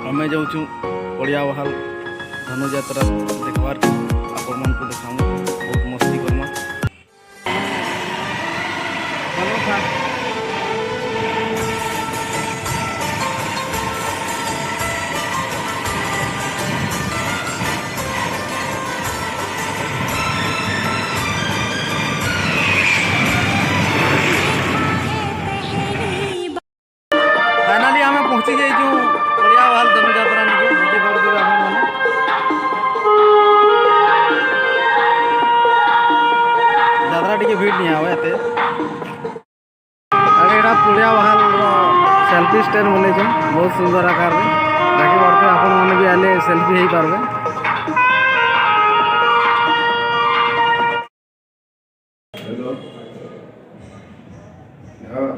आमे जाऊँ पड़िया बहाल धनुजात्रा देखबार आपण मन को देखामु बहुत मस्ती करमा। फाइनाली आम पहुँची जाइचु पड़िया बहाल धनुजात्रा निके देखि पारुथिबे आपण माने यात्रा टिके भीड़ नहीं आवे एते अरे एटा पड़िया बहाल सेल्फी स्टैंड बने बहुत सुंदर आकार में देखि पारुथिबे आपण माने भी आले सेल्फी हेई पारबे। हेलो हां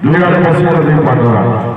दुनिया में पसीना नहीं पड़ रहा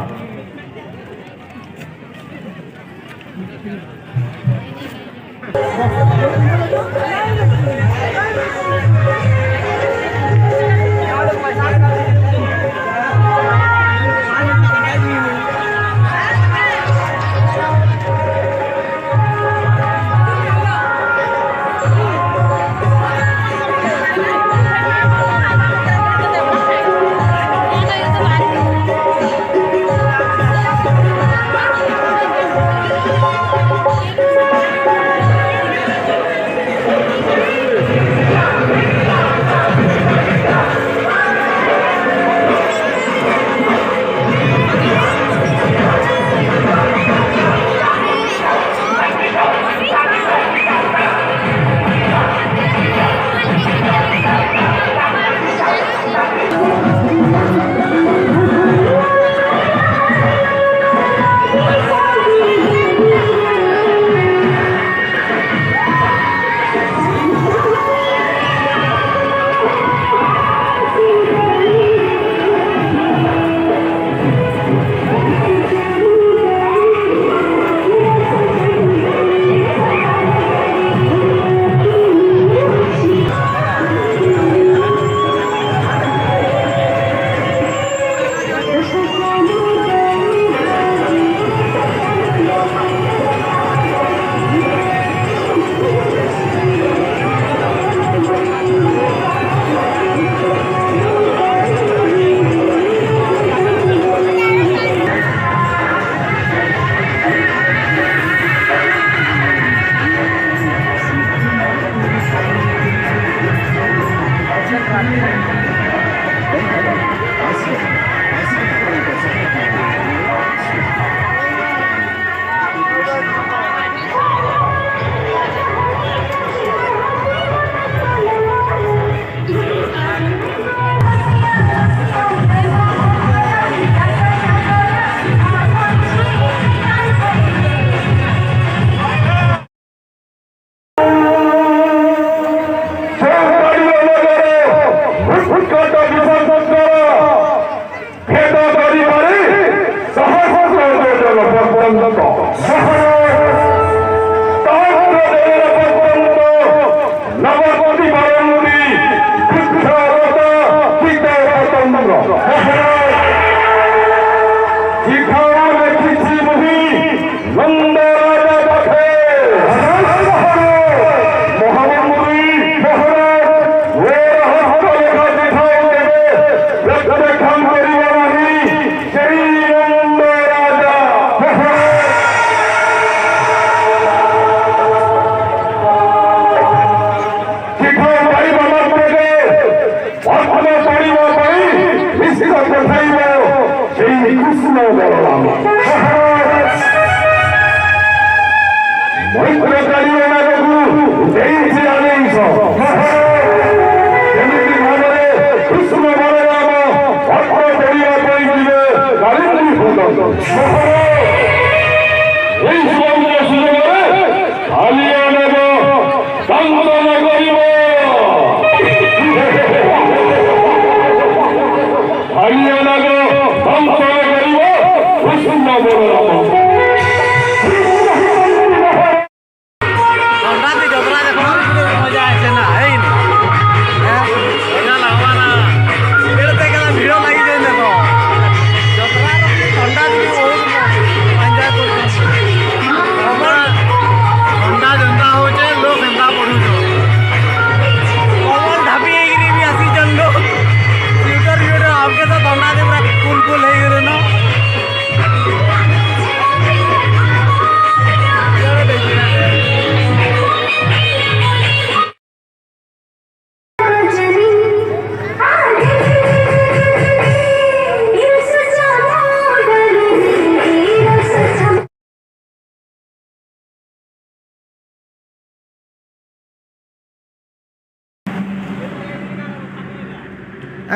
ଭାଇମାନଙ୍କୁ ପ୍ରଥମ ପଡ଼ିବା ପାଇଁ ନିଶ୍ଚିତ ପଠାଇବ ସେଇ କୃଷ୍ଣ ବଳରାମ ମୈତ୍ର କାଳିମାନଙ୍କୁ ଦେଇଛି ଆଦେଶ ଯେମିତି ଭାବରେ କୃଷ୍ଣ ବଳରାମ ପାଠ ପଢ଼ିବା ପାଇଁ ଯିବେ କାଳିନ୍ଦୀ ହୁଅନ୍ତୁ এই সুবর্ণ সুযোগে আলিয়া নেব সান্ত্বনা করিব আলিয়া নেব সান্ত্বনা করিব কৃষ্ণ বলরাম ଥଣ୍ଡା ଯତ୍ରା ଦେଖ ମଜା ଆସେ ନା ହେଇନି ମଜା ଲାଗ୍ବା ନା ଏତେ କେତେ ଭିଡ଼ ଲାଗିଯାଏ ଦେଖ ଯତ୍ରାର ଥଣ୍ଡା ଟିକେ ବହୁତ ଏନ୍ଜୟ କରୁଛନ୍ତି ଥଣ୍ଡା ଯେନ୍ତା ହଉଛେ ଲୋକ ଏନ୍ତା ପଢ଼ୁଛ ପବନ ଢାପି ହେଇକିରି ବି ଆସିଛନ୍ ଲୋକ ସ୍ୱିଟର ଫିଟର ଆମକେ ତ ଥଣ୍ଡା ଯେ ପୁରା କୁଲ୍ କୁଲ୍ ହେଇଗଲେ ନ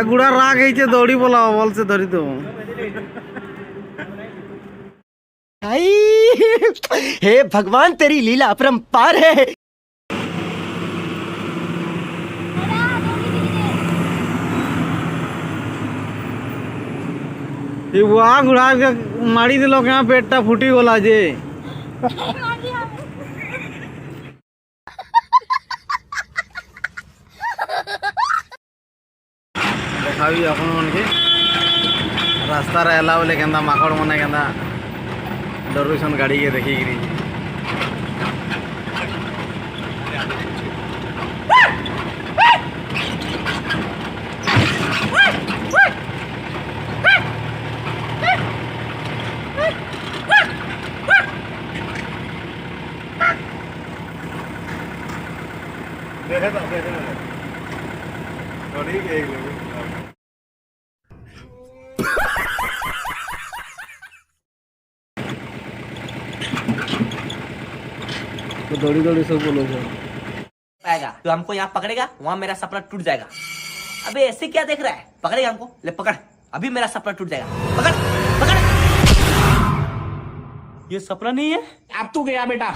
गुड़ा राग है दौड़ी बोला बल से धरी दो हे भगवान तेरी लीला अपरंपार है बुआ गुड़ा के मारी दिल क्या पेटा फुटी गला जे देखावी अपन मन के रास्ता रहला बोले केंदा माकड़ मने केंदा डरुसन गाड़ी के देखी गिरी तो दौड़ी दौड़ी सब बोलो आएगा तो हमको यहाँ पकड़ेगा वहां मेरा सपना टूट जाएगा। अबे ऐसे क्या देख रहा है, पकड़ेगा हमको, ले पकड़, अभी मेरा सपना टूट जाएगा, पकड़ पकड़। ये सपना नहीं है, अब तू गया बेटा।